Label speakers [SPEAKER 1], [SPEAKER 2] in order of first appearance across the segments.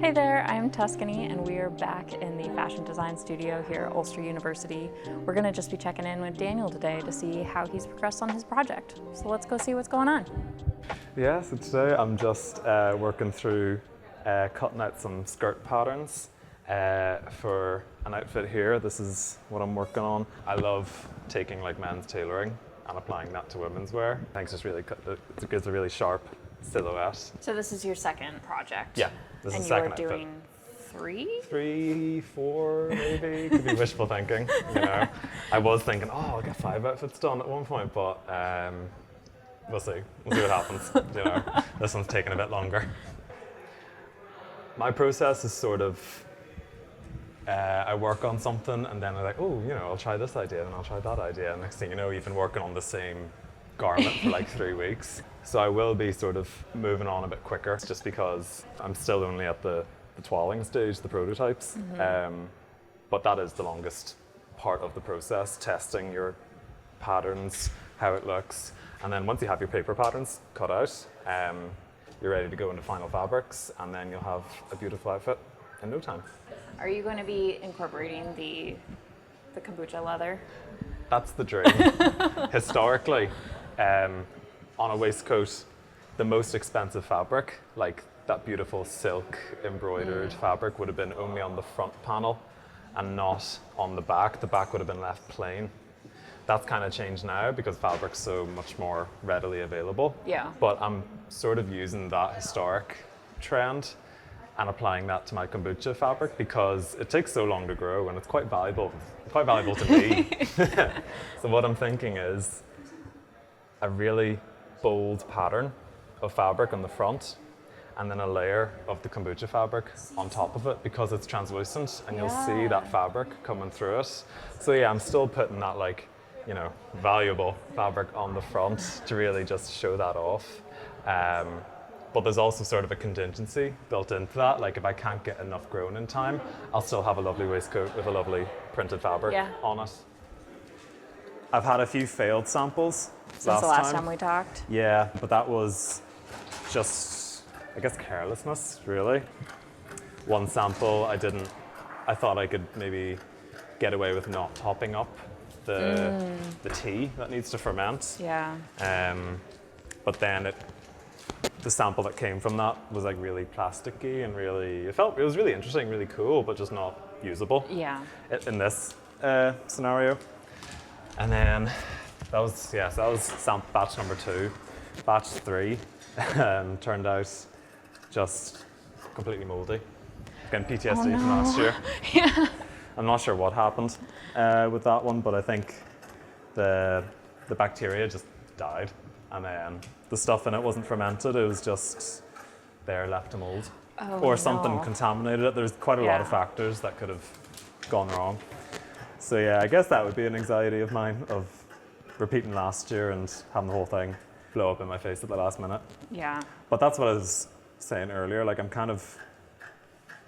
[SPEAKER 1] Hey there, I'm Tuscany and we are back in the fashion design studio here at Ulster University. We're going to just be checking in with Daniel today to see how he's progressed on his project. So let's go see what's going on.
[SPEAKER 2] Yeah, so today I'm just working through cutting out some skirt patterns for an outfit here. This is what I'm working on. I love taking like men's tailoring and applying that to women's wear. I think it's just really, it gives a really sharp silhouette.
[SPEAKER 1] So this is your second project?
[SPEAKER 2] Yeah, this is the
[SPEAKER 1] And
[SPEAKER 2] second
[SPEAKER 1] you are
[SPEAKER 2] outfit.
[SPEAKER 1] doing three?
[SPEAKER 2] 3, 4 maybe, could be wishful thinking, you know. I was thinking, oh, I'll get 5 outfits done at one point, but we'll see what happens, you know. This one's taking a bit longer. My process is sort of, I work on something and then I'm like, oh, you know, I'll try this idea and I'll try that idea. And next thing you know, you've been working on the same garment for like 3 weeks. So I will be sort of moving on a bit quicker just because I'm still only at the toiling stage, the prototypes. But that is the longest part of the process, testing your patterns, how it looks. And then once you have your paper patterns cut out, you're ready to go into final fabrics and then you'll have a beautiful outfit in no time.
[SPEAKER 1] Are you going to be incorporating the kombucha leather?
[SPEAKER 2] That's the dream. Historically, on a waistcoat, the most expensive fabric, like that beautiful silk embroidered fabric, would have been only on the front panel and not on the back. The back would have been left plain. That's kind of changed now because fabric's so much more readily available.
[SPEAKER 1] Yeah.
[SPEAKER 2] But I'm sort of using that historic trend and applying that to my kombucha fabric because it takes so long to grow and it's quite valuable to me. So what I'm thinking is a really bold pattern of fabric on the front and then a layer of the kombucha fabric on top of it because it's translucent and you'll see that fabric coming through it. So yeah, I'm still putting that like, you know, valuable fabric on the front to really just show that off. But there's also sort of a contingency built into that. Like if I can't get enough grown in time, I'll still have a lovely waistcoat with a lovely printed fabric on it. I've had a few failed samples
[SPEAKER 1] Since the last time we talked?
[SPEAKER 2] Yeah, but that was just, I guess, carelessness, really. One sample, I thought I could maybe get away with not topping up the tea that needs to ferment.
[SPEAKER 1] Yeah.
[SPEAKER 2] But then the sample that came from that was like really plasticky and it was really interesting, really cool, but just not usable.
[SPEAKER 1] Yeah.
[SPEAKER 2] In this scenario. And then that was batch number 2. Batch 3 turned out just completely moldy. Getting PTSD from last year.
[SPEAKER 1] Yeah.
[SPEAKER 2] I'm not sure what happened with that one, but I think the bacteria just died. And then the stuff in it wasn't fermented, it was just there left to mold. Or something contaminated it. There's quite a lot of factors that could have gone wrong. So yeah, I guess that would be an anxiety of mine, of repeating last year and having the whole thing blow up in my face at the last minute.
[SPEAKER 1] Yeah.
[SPEAKER 2] But that's what I was saying earlier, like I'm kind of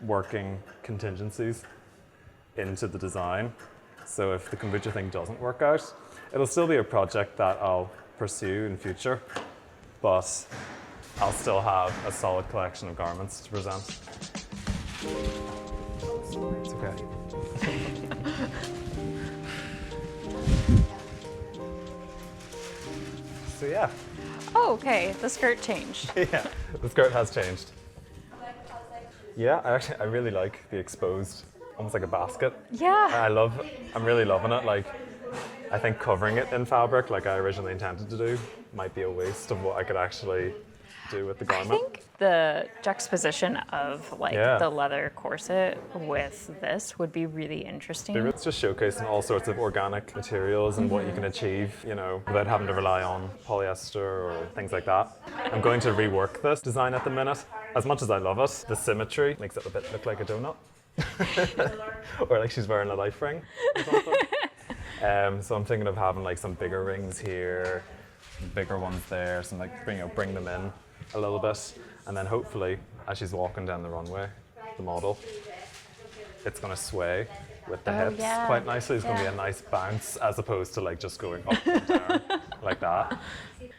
[SPEAKER 2] working contingencies into the design. So if the kombucha thing doesn't work out, it'll still be a project that I'll pursue in future, but I'll still have a solid collection of garments to present. It's okay. So yeah.
[SPEAKER 1] Oh, okay. The skirt changed.
[SPEAKER 2] Yeah, the skirt has changed. Yeah, I really like the exposed, almost like a basket.
[SPEAKER 1] Yeah.
[SPEAKER 2] I'm really loving it. Like, I think covering it in fabric, like I originally intended to do, might be a waste of what I could actually do with the garment.
[SPEAKER 1] I think the juxtaposition of like the leather corset with this would be really interesting.
[SPEAKER 2] It's just showcasing all sorts of organic materials and what you can achieve, you know, without having to rely on polyester or things like that. I'm going to rework this design at the minute. As much as I love it, the symmetry makes it a bit look like a donut. Or like she's wearing a life ring or something. So I'm thinking of having like some bigger rings here, bigger ones there, some like bring them in a little bit, and then hopefully as she's walking down the runway, the model, it's going to sway with the hips quite nicely. It's going to be a nice bounce as opposed to like just going up and down like that.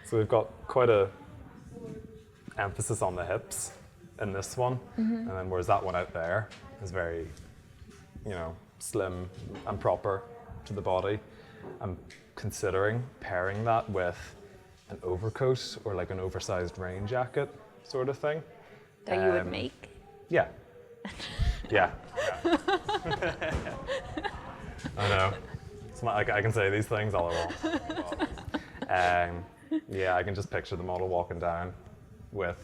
[SPEAKER 2] So we've got quite a emphasis on the hips in this one, and then whereas that one out there is very, slim and proper to the body. I'm considering pairing that with an overcoat or like an oversized rain jacket sort of thing.
[SPEAKER 1] That you would make?
[SPEAKER 2] Yeah. Yeah. I know. It's not like I can say these things all I want. But, yeah, I can just picture the model walking down with,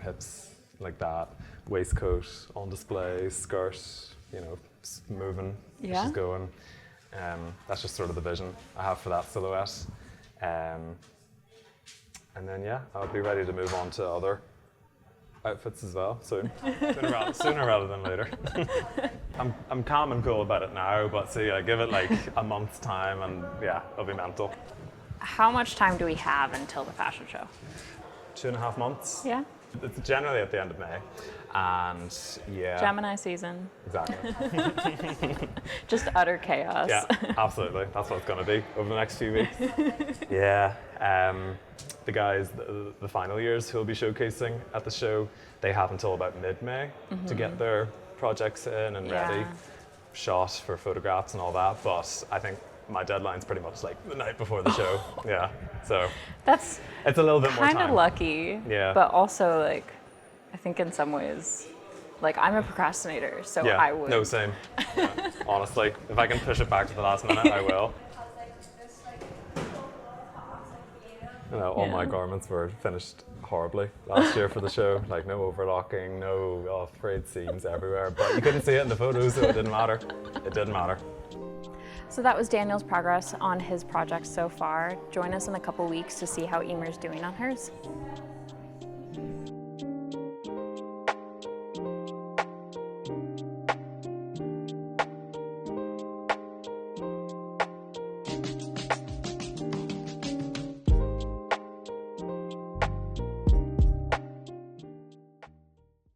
[SPEAKER 2] hips like that, waistcoat on display, skirt, moving,
[SPEAKER 1] Yeah.
[SPEAKER 2] she's going. That's just sort of the vision I have for that silhouette. And then, yeah, I'll be ready to move on to other outfits as well soon. Sooner rather than later. I'm calm and cool about it now, but so yeah, give it like a month's time and yeah, it'll be mental.
[SPEAKER 1] How much time do we have until the fashion show?
[SPEAKER 2] 2.5 months.
[SPEAKER 1] Yeah.
[SPEAKER 2] It's generally at the end of May, and yeah.
[SPEAKER 1] Gemini season.
[SPEAKER 2] Exactly.
[SPEAKER 1] Just utter chaos.
[SPEAKER 2] Yeah, absolutely. That's what it's going to be over the next few weeks. Yeah. The guys, the final years who will be showcasing at the show, they have until about mid-May to get their projects in and ready, shot for photographs and all that. But I think my deadline's pretty much like the night before the show. Yeah, so
[SPEAKER 1] That's
[SPEAKER 2] it's a little bit more time.
[SPEAKER 1] kind of lucky.
[SPEAKER 2] Yeah.
[SPEAKER 1] But also, like, I think in some ways, like, I'm a procrastinator, so
[SPEAKER 2] Yeah,
[SPEAKER 1] I would.
[SPEAKER 2] no, same. Yeah, honestly, if I can push it back to the last minute, I will. All my garments were finished horribly last year for the show. Like no overlocking, no frayed seams everywhere. But you couldn't see it in the photos, so it didn't matter. It didn't matter.
[SPEAKER 1] So that was Daniel's progress on his project so far. Join us in a couple weeks to see how Emer's doing on hers.